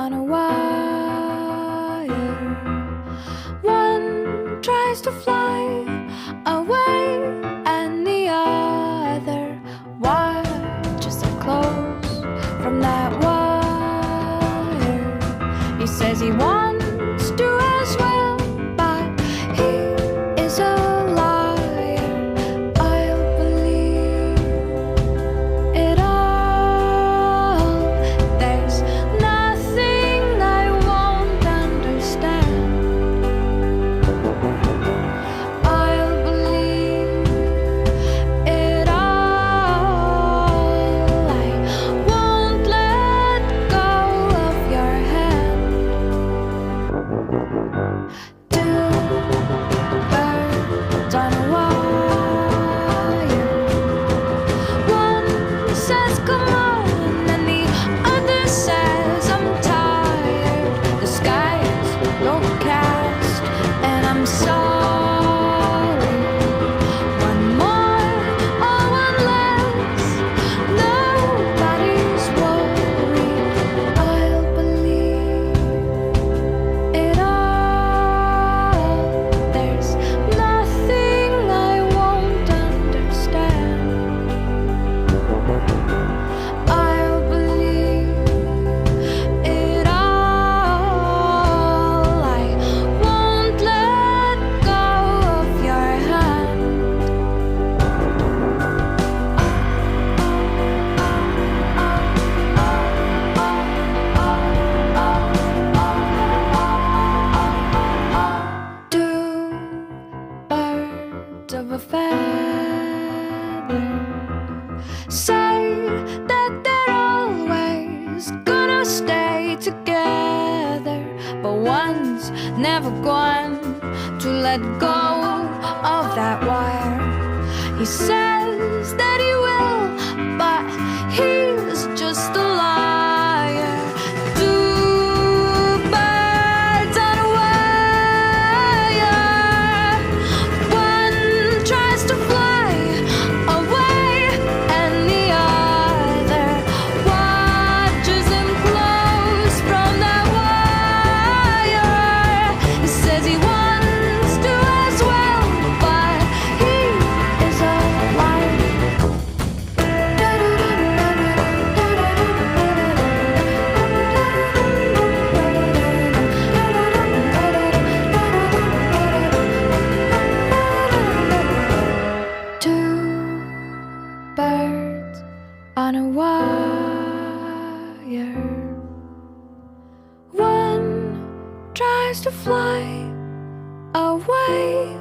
on a wire. One tries to fly away, and the other watches up close from that wire. He says he wants to as well, but he is a liar. I'll believe it all. There's nothing I won't understand. I'll believe it all. I won't let go of your hand. Two birds on a wire. One says come on, and the other says I'm tired. The sky's overcast, and I'm sorry. One more or one less, nobody's worried. I'll believe it all. There's nothing I won't understand. I'll believe it all. I won't let go of your hand. Two birds of a feather say that they're always gonna stay together, but one's never going to let go of that wire. He says that he will, but he's just a liar. Two birds on a wire. One tries to fly away, and the other watches him close from that wire. He says he wants to as well, but he is a liar. Two birds on a wire. One tries to fly away,